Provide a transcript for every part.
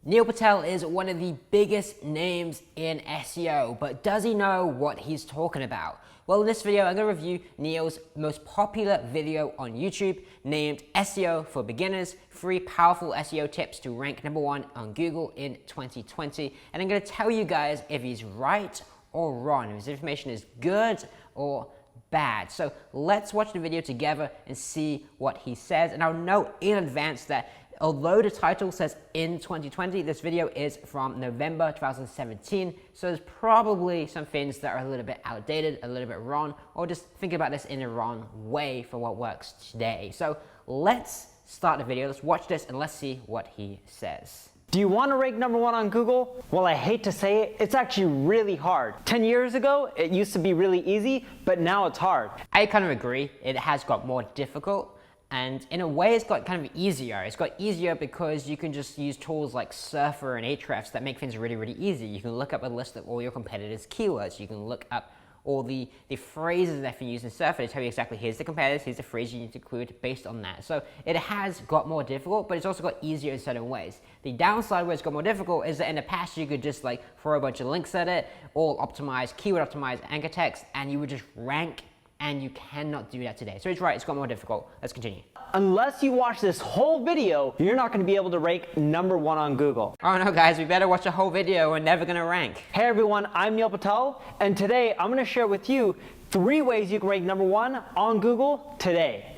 Neil Patel is one of the biggest names in SEO, but does he know what he's talking about? Well, in this video, I'm going to review Neil's most popular video on YouTube named SEO for Beginners, 3 powerful SEO tips to rank #1 on Google in 2020. And I'm going to tell you guys if he's right or wrong, if his information is good or bad. So let's watch the video together and see what he says. And I'll note in advance that although the title says in 2020, this video is from November 2017, so there's probably some things that are a little bit outdated, a little bit wrong, or just thinking about this in the wrong way for what works today. So let's start the video, let's watch this, and let's see what he says. Do you want to rank #1 on Google? Well, I hate to say it, it's actually really hard. 10 years ago, it used to be really easy, but now it's hard. I kind of agree, it has got more difficult. And in a way, it's got kind of easier. It's got easier because you can just use tools like Surfer and Ahrefs that make things really, really easy. You can look up a list of all your competitors' keywords. You can look up all the phrases that you use in Surfer to tell you exactly here's the competitors, here's the phrase you need to include based on that. So it has got more difficult, but it's also got easier in certain ways. The downside where it's got more difficult is that in the past you could just like throw a bunch of links at it, all optimized, keyword optimized anchor text, and you would just rank. And you cannot do that today. So he's right, it's got more difficult. Let's continue. Unless you watch this whole video, you're not going to be able to rank #1 on Google. Oh no guys, we better watch the whole video. We're never going to rank. Hey everyone, I'm Neil Patel, and today I'm going to share with you 3 ways you can rank #1 on Google today.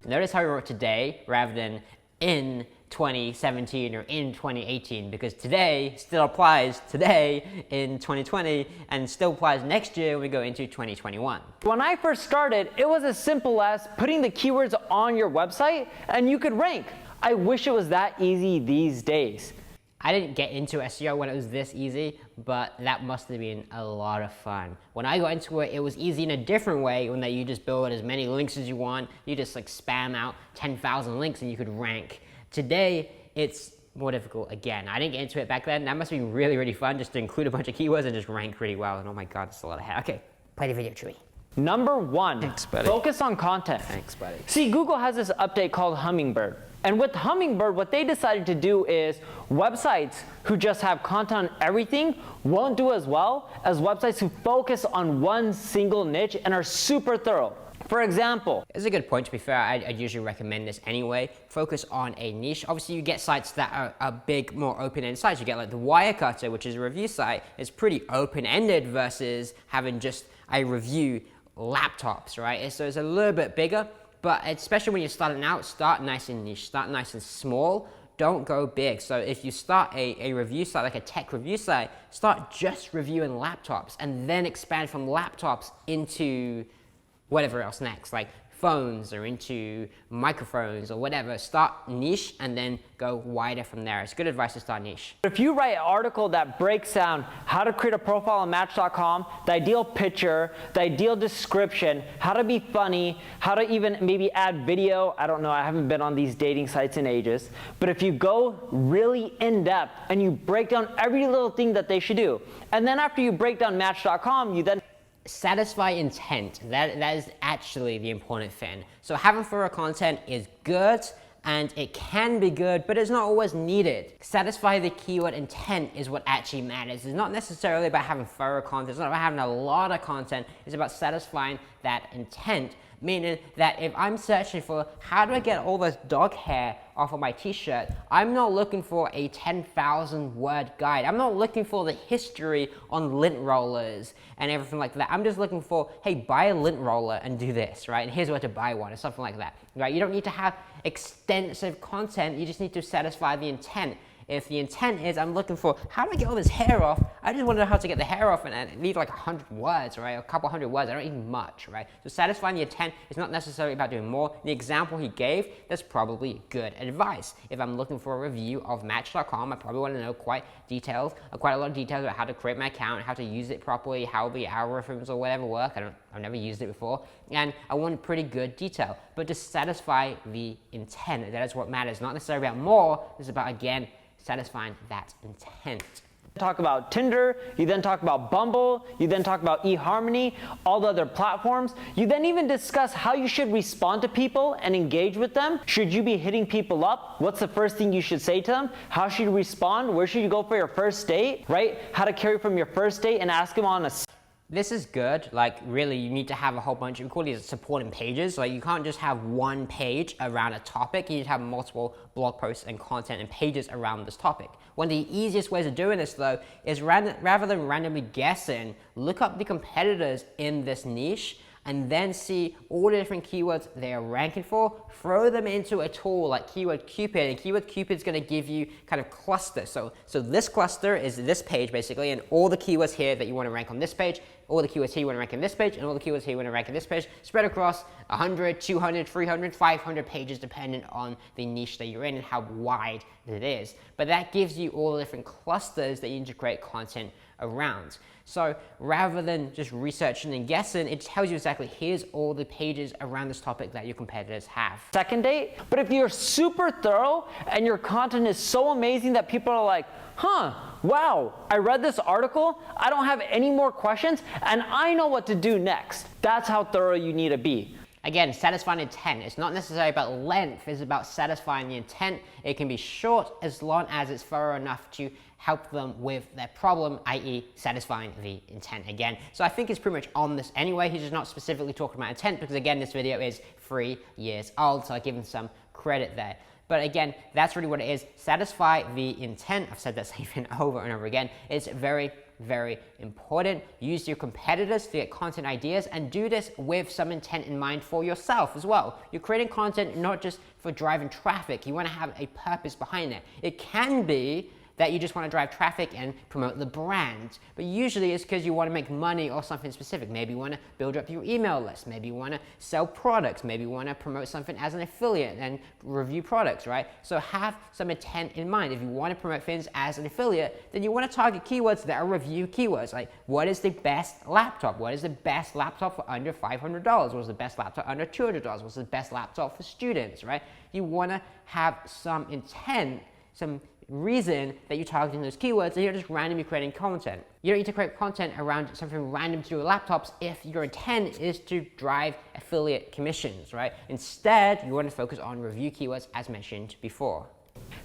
Notice how he wrote today rather than in 2017 or in 2018, because today still applies today in 2020 and still applies next year when we go into 2021. When I first started, it was as simple as putting the keywords on your website and you could rank. I wish it was that easy these days. I didn't get into SEO when it was this easy, but that must have been a lot of fun. When I got into it, it was easy in a different way, when that you just build as many links as you want. You just like spam out 10,000 links and you could rank. Today, it's more difficult again. I didn't get into it back then. That must have been really, really fun just to include a bunch of keywords and just rank really well. And oh my God, that's a lot of hair. Okay, play the video, Chewy. #1, Thanks, buddy. Focus on content. Thanks, buddy. See, Google has this update called Hummingbird. And with Hummingbird, what they decided to do is websites who just have content on everything won't do as well as websites who focus on one single niche and are super thorough. For example, it's a good point. To be fair, I'd usually recommend this anyway. Focus on a niche. Obviously, you get sites that are big, more open-ended sites. You get like the Wirecutter, which is a review site. It's pretty open-ended versus having just I review laptops, right? So it's a little bit bigger, but especially when you're starting out, start nice and niche, start nice and small. Don't go big. So if you start a review site, like a tech review site, start just reviewing laptops and then expand from laptops into whatever else next, like phones or into microphones or whatever. Start niche and then go wider from there. It's good advice to start niche. If you write an article that breaks down how to create a profile on Match.com, the ideal picture, the ideal description, how to be funny, how to even maybe add video, I don't know, I haven't been on these dating sites in ages, but if you go really in depth and you break down every little thing that they should do, and then after you break down Match.com, you then satisfy intent. That is actually the important thing. So having thorough content is good and it can be good, but it's not always needed. Satisfy the keyword intent is what actually matters. It's not necessarily about having thorough content. It's not about having a lot of content. It's about satisfying that intent. Meaning that if I'm searching for how do I get all this dog hair off of my t-shirt, I'm not looking for a 10,000 word guide. I'm not looking for the history on lint rollers and everything like that. I'm just looking for, hey, buy a lint roller and do this, right? And here's where to buy one or something like that, right? You don't need to have extensive content. You just need to satisfy the intent. If the intent is I'm looking for how do I get all this hair off, I just want to know how to get the hair off and I need like 100 words, right? A couple hundred words, I don't need much, right? So satisfying the intent is not necessarily about doing more. The example he gave, that's probably good advice. If I'm looking for a review of Match.com, I probably want to know quite a lot of details about how to create my account, how to use it properly, how the algorithms or whatever work. I've never used it before. And I want pretty good detail, but to satisfy the intent, that is what matters. Not necessarily about more, it's about, again, satisfying that intent. Talk about Tinder, you then talk about Bumble, you then talk about eHarmony, all the other platforms. You then even discuss how you should respond to people and engage with them. Should you be hitting people up? What's the first thing you should say to them? How should you respond? Where should you go for your first date, right? How to carry from your first date and ask them on a This is good. Like, really, you need to have a whole bunch of, we call these supporting pages. Like, you can't just have one page around a topic. You need to have multiple blog posts and content and pages around this topic. One of the easiest ways of doing this, though, is rather than randomly guessing, look up the competitors in this niche and then see all the different keywords they are ranking for, throw them into a tool like Keyword Cupid, and Keyword Cupid is gonna give you kind of clusters. So this cluster is this page basically, and all the keywords here that you wanna rank on this page, all the keywords here you wanna rank on this page, and all the keywords here you wanna rank on this page, spread across 100, 200, 300, 500 pages depending on the niche that you're in and how wide it is. But that gives you all the different clusters that you need to create content around. So rather than just researching and guessing, it tells you exactly here's all the pages around this topic that your competitors have. second date. But if you're super thorough and your content is so amazing that people are like, huh, wow, I read this article, I don't have any more questions, and I know what to do next. That's how thorough you need to be. Again, satisfying intent. It's not necessarily about length, it's about satisfying the intent. It can be short as long as it's thorough enough to help them with their problem, i.e. satisfying the intent again. So I think it's pretty much on this anyway. He's just not specifically talking about intent because again, this video is 3 years old, so I give him some credit there. But again, that's really what it is. Satisfy the intent. I've said that same thing over and over again. It's very, very important. Use your competitors to get content ideas and do this with some intent in mind for yourself as well. You're creating content not just for driving traffic. You want to have a purpose behind it. It can be that you just want to drive traffic and promote the brand. But usually it's because you want to make money or something specific. Maybe you want to build up your email list. Maybe you want to sell products. Maybe you want to promote something as an affiliate and review products, right? So have some intent in mind. If you want to promote things as an affiliate, then you want to target keywords that are review keywords. Like, what is the best laptop? What is the best laptop for under $500? What is the best laptop under $200? What's the best laptop for students, right? You want to have some intent, some reason that you're targeting those keywords, and you're just randomly creating content. You don't need to create content around something random to do with laptops if your intent is to drive affiliate commissions, right? Instead, you want to focus on review keywords as mentioned before.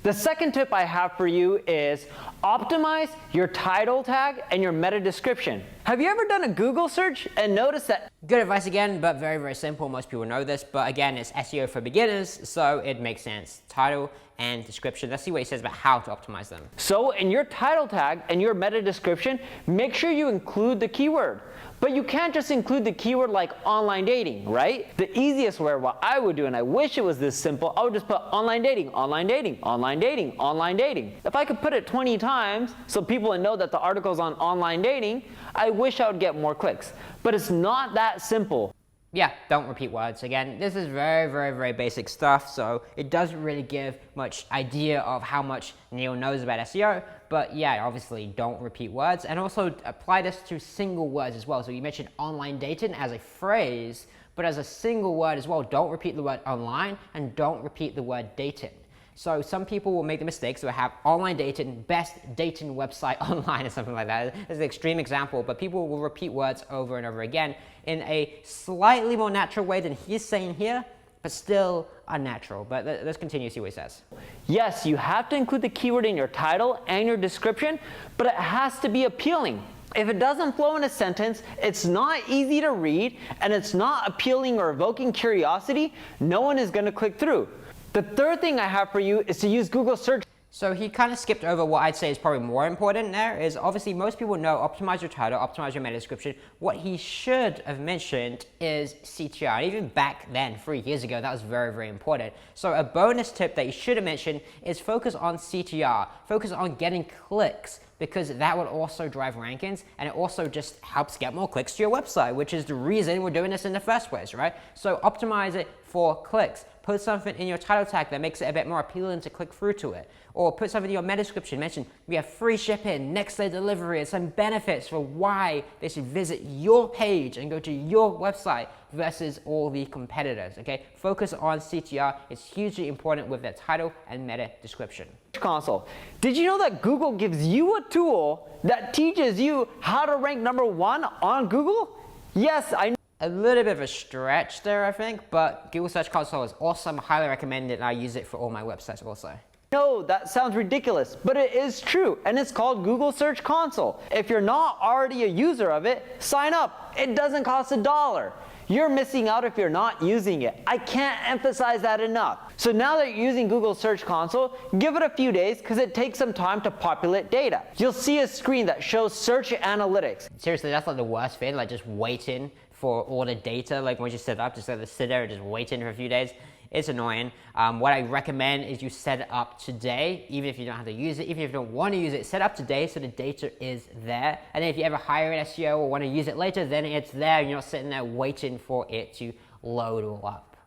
The second tip I have for you is optimize your title tag and your meta description. Have you ever done a Google search and noticed that? Good advice again, but very, very simple. Most people know this, but again, it's SEO for beginners, so it makes sense. Title and description. Let's see what he says about how to optimize them. So in your title tag and your meta description, make sure you include the keyword. But you can't just include the keyword like online dating, right? The easiest way, what I would do, and I wish it was this simple, I would just put online dating, online dating, online dating, online dating. If I could put it 20 times so people would know that the article's on online dating, I wish I would get more clicks. But it's not that simple. Yeah, don't repeat words. Again, this is very, very, very basic stuff, so it doesn't really give much idea of how much Neil knows about SEO, but yeah, obviously don't repeat words, and also apply this to single words as well. So you mentioned online dating as a phrase, but as a single word as well. Don't repeat the word online, and don't repeat the word dating. So some people will make the mistake, so have online dating, best dating website online or something like that. It's an extreme example, but people will repeat words over and over again in a slightly more natural way than he's saying here, but still unnatural. But let's continue to see what he says. Yes, you have to include the keyword in your title and your description, but it has to be appealing. If it doesn't flow in a sentence, it's not easy to read, and it's not appealing or evoking curiosity, no one is going to click through. The third thing I have for you is to use Google search. So he kind of skipped over what I'd say is probably more important there, is obviously most people know optimize your title, optimize your meta description. What he should have mentioned is CTR. And even back then, 3 years ago, that was very, very important. So a bonus tip that you should have mentioned is focus on CTR. Focus on getting clicks, because that would also drive rankings, and it also just helps get more clicks to your website, which is the reason we're doing this in the first place, right? So optimize it for clicks. Put something in your title tag that makes it a bit more appealing to click through to it. Or put something in your meta description. Mention we have free shipping, next day delivery, and some benefits for why they should visit your page and go to your website versus all the competitors, okay? Focus on CTR. It's hugely important with their title and meta description. Console. Did you know that Google gives you a tool that teaches you how to rank #1 on Google? Yes, I know. A little bit of a stretch there, I think, but Google Search Console is awesome. Highly recommend it, and I use it for all my websites also. No, that sounds ridiculous, but it is true, and it's called Google Search Console. If you're not already a user of it, sign up. It doesn't cost $1. You're missing out if you're not using it. I can't emphasize that enough. So now that you're using Google Search Console, give it a few days because it takes some time to populate data. You'll see a screen that shows search analytics. Seriously, that's like the worst thing, like just waiting for all the data, like once you set it up, just sit there and just waiting for a few days. It's annoying. What I recommend is you set it up today, even if you don't have to use it, even if you don't want to use it, set up today so the data is there. And then if you ever hire an SEO or want to use it later, then it's there. You're not sitting there waiting for it to load all up.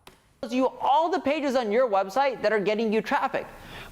You all the pages on your website that are getting you traffic.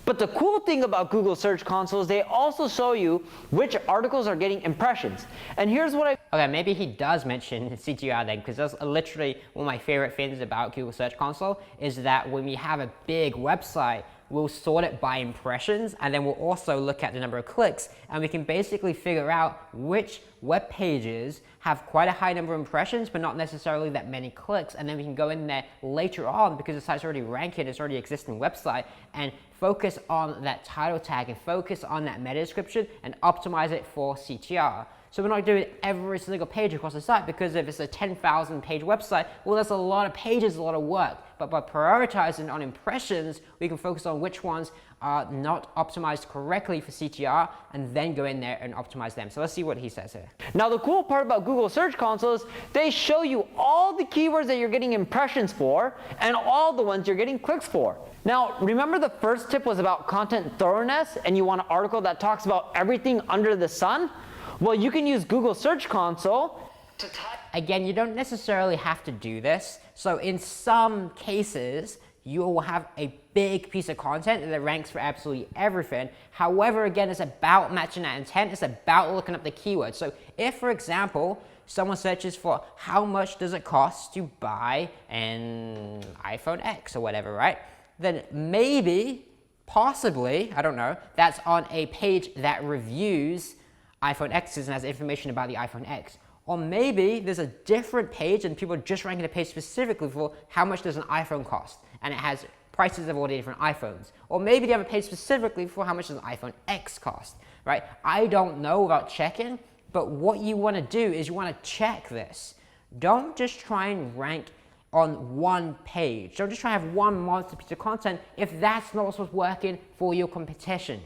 But the cool thing about Google Search Console is they also show you which articles are getting impressions. And here's what Okay, maybe he does mention CTR then, because that's literally one of my favorite things about Google Search Console is that when we have a big website, we'll sort it by impressions, and then we'll also look at the number of clicks, and we can basically figure out which web pages have quite a high number of impressions, but not necessarily that many clicks, and then we can go in there later on because the site's already ranking, it's already existing website, and focus on that title tag and focus on that meta description and optimize it for CTR. So we're not doing every single page across the site, because if it's a 10,000 page website, well, that's a lot of pages, a lot of work. But by prioritizing on impressions, we can focus on which ones are not optimized correctly for CTR and then go in there and optimize them. So let's see what he says here. Now the cool part about Google Search Console is they show you all the keywords that you're getting impressions for and all the ones you're getting clicks for. Now, remember the first tip was about content thoroughness and you want an article that talks about everything under the sun? Well, you can use Google Search Console to type. Again, you don't necessarily have to do this. So in some cases, you will have a big piece of content that ranks for absolutely everything. However, again, it's about matching that intent. It's about looking up the keywords. So if, for example, someone searches for how much does it cost to buy an iPhone X or whatever, right? Then maybe, possibly, I don't know, that's on a page that reviews iPhone X's and has information about the iPhone X. Or maybe there's a different page and people are just ranking a page specifically for how much does an iPhone cost, and it has prices of all the different iPhones. Or maybe they have a page specifically for how much does an iPhone X cost, right? I don't know without checking, but what you want to do is you want to check this. Don't just try and rank on one page. Don't just try and have one monster piece of content if that's not what's working for your competition.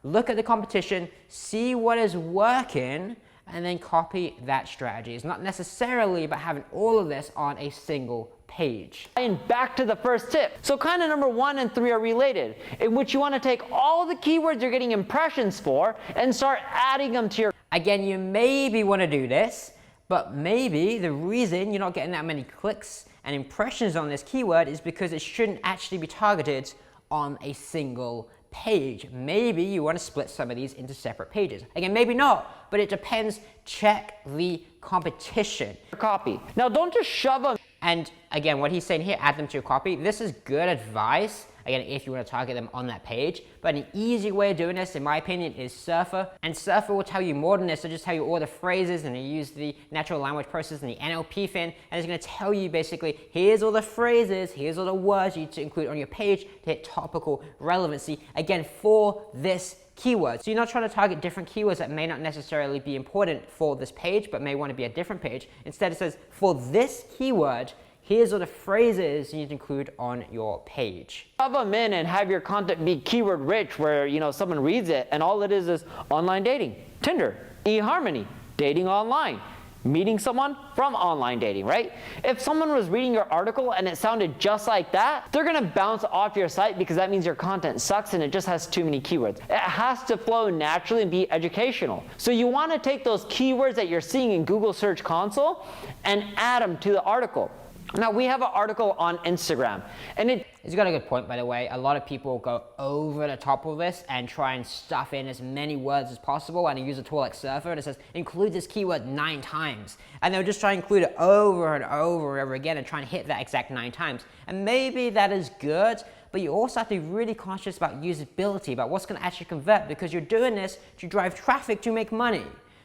Look at the competition, see what is working, and then copy that strategy. It's not necessarily about having all of this on a single page. And back to the first tip. So kind of number 1 and 3 are related, in which you want to take all the keywords you're getting impressions for and start adding them to your. Again, you maybe want to do this, but maybe the reason you're not getting that many clicks and impressions on this keyword is because it shouldn't actually be targeted on a single page. Maybe you want to split some of these into separate pages. Again, maybe not, but it depends. Check the competition. Copy. Now don't just shove them. And again, what he's saying here, add them to your copy. This is good advice, again, if you want to target them on that page. But an easy way of doing this, in my opinion, is Surfer. And Surfer will tell you more than this. It'll just tell you all the phrases, and you use the natural language process and the NLP thing. And it's going to tell you basically, here's all the phrases, here's all the words you need to include on your page to hit topical relevancy, again, for this keyword. So you're not trying to target different keywords that may not necessarily be important for this page, but may want to be a different page. Instead, it says, for this keyword, here's all the phrases you need to include on your page. Shove them in and have your content be keyword rich, where someone reads it and all it is online dating, Tinder, eHarmony, dating online, meeting someone from online dating, right? If someone was reading your article and it sounded just like that, they're gonna bounce off your site because that means your content sucks and it just has too many keywords. It has to flow naturally and be educational. So you wanna take those keywords that you're seeing in Google Search Console and add them to the article. Now we have an article on Instagram, and He's got a good point, by the way. A lot of people go over the top of this and try and stuff in as many words as possible, and they use a tool like Surfer, and it says, include this keyword 9 times. And they'll just try and include it over and over and over again and try and hit that exact 9 times. And maybe that is good, but you also have to be really conscious about usability, about what's going to actually convert, because you're doing this to drive traffic to make money.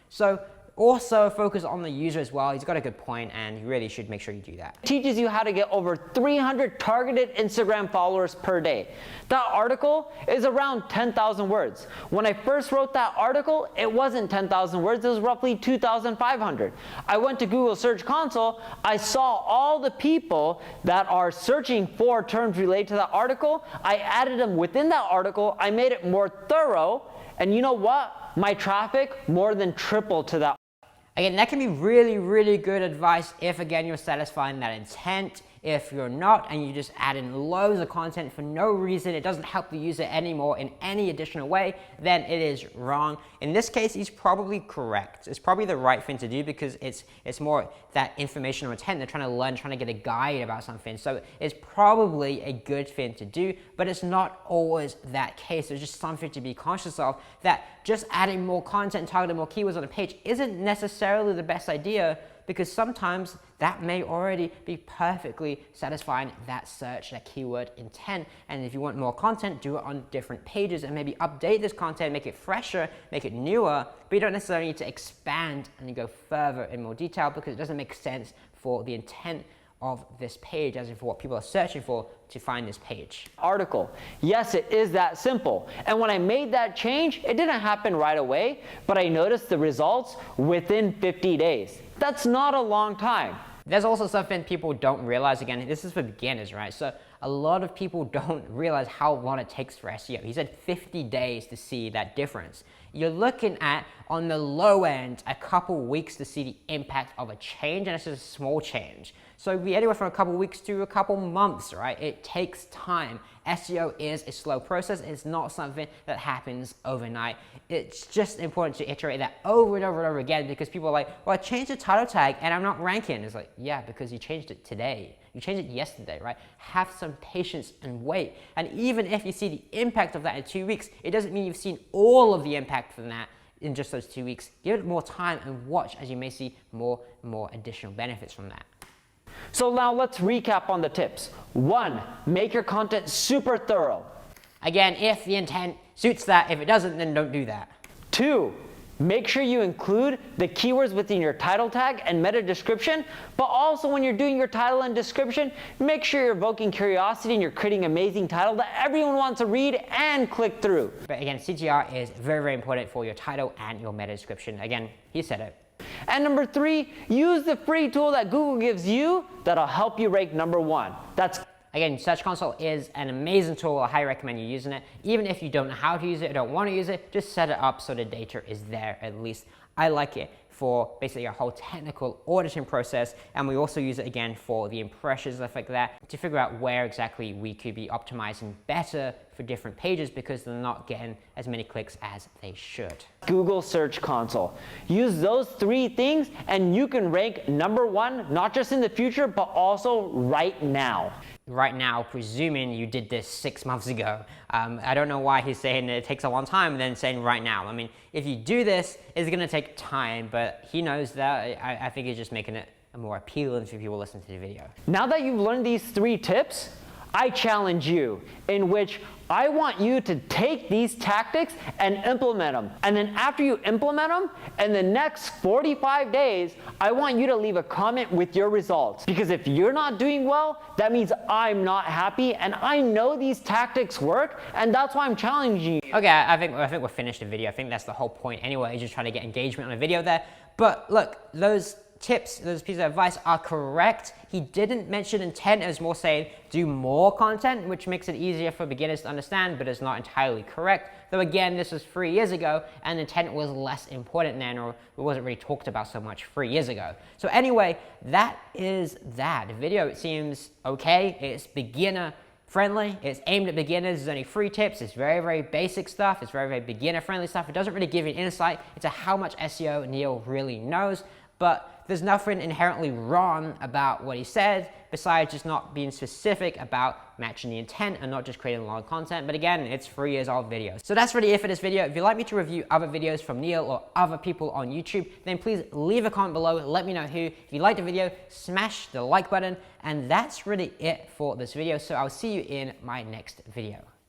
So also focus on the user as well. He's got a good point, and you really should make sure you do that. It teaches you how to get over 300 targeted Instagram followers per day. That article is around 10,000 words. When I first wrote that article, it wasn't 10,000 words, it was roughly 2,500. I went to Google Search Console, I saw all the people that are searching for terms related to that article, I added them within that article, I made it more thorough, and you know what? My traffic more than tripled to that. Again, that can be really, really good advice if, again, you're satisfying that intent. If you're not, and you just add in loads of content for no reason, it doesn't help the user anymore in any additional way, then it is wrong. In this case, he's probably correct. It's probably the right thing to do, because it's more that informational intent. They're trying to learn, trying to get a guide about something. So it's probably a good thing to do, but it's not always that case. There's just something to be conscious of, that just adding more content, targeting more keywords on a page isn't necessarily the best idea, because sometimes that may already be perfectly satisfying that search, that keyword intent. And if you want more content, do it on different pages and maybe update this content, make it fresher, make it newer, but you don't necessarily need to expand and go further in more detail, because it doesn't make sense for the intent of this page, as in for what people are searching for to find this page. Article. Yes, it is that simple. And when I made that change, it didn't happen right away, but I noticed the results within 50 days. That's not a long time. There's also something people don't realize. Again, this is for beginners, right? So a lot of people don't realize how long it takes for SEO. He said 50 days to see that difference. You're looking at, on the low end, a couple weeks to see the impact of a change, and it's just a small change. So it'd be anywhere from a couple weeks to a couple months, right? It takes time. SEO is a slow process. It's not something that happens overnight. It's just important to iterate that over and over and over again, because people are like, well, I changed the title tag and I'm not ranking. It's like, yeah, because you changed it today. You changed it yesterday, right? Have some patience and wait. And even if you see the impact of that in 2 weeks, it doesn't mean you've seen all of the impact from that in just those 2 weeks. Give it more time and watch, as you may see more additional benefits from that. So now let's recap on the tips. 1, make your content super thorough. Again, if the intent suits that. If it doesn't, then don't do that. 2, make sure you include the keywords within your title tag and meta description, but also when you're doing your title and description, make sure you're evoking curiosity and you're creating an amazing title that everyone wants to read and click through. But again, CTR is very, very important for your title and your meta description. Again, he said it. And number 3, use the free tool that Google gives you that'll help you rank number 1. Again, Search Console is an amazing tool. I highly recommend you using it. Even if you don't know how to use it or don't want to use it, just set it up so the data is there at least. I like it for basically a whole technical auditing process, and we also use it again for the impressions, stuff like that, to figure out where exactly we could be optimizing better for different pages, because they're not getting as many clicks as they should. Google Search Console. Use those 3 things and you can rank number 1, not just in the future, but also right now. Right now, presuming you did this 6 months ago. I don't know why he's saying that it takes a long time and then saying right now. I mean, if you do this, it's going to take time, but he knows that. I think he's just making it more appealing for people listening to the video. Now that you've learned these 3 tips, I challenge you, in which I want you to take these tactics and implement them. And then after you implement them, in the next 45 days, I want you to leave a comment with your results. Because if you're not doing well, that means I'm not happy, and I know these tactics work, and that's why I'm challenging you. Okay, I think we're finished the video. I think that's the whole point anyway, just trying to get engagement on a video there. But look, those tips, those pieces of advice are correct. He didn't mention intent. It was more saying do more content, which makes it easier for beginners to understand, but it's not entirely correct. Though again, this was 3 years ago, and intent was less important then, or it wasn't really talked about so much 3 years ago. So anyway, that is that. The video, it seems okay. It's beginner friendly. It's aimed at beginners. There's only 3 tips. It's very, very basic stuff. It's very, very beginner friendly stuff. It doesn't really give you an insight into how much SEO Neil really knows, but there's nothing inherently wrong about what he said, besides just not being specific about matching the intent and not just creating long content. But again, it's 3 years old videos. So that's really it for this video. If you'd like me to review other videos from Neil or other people on YouTube, then please leave a comment below. Let me know who. If you liked the video, smash the like button. And that's really it for this video. So I'll see you in my next video.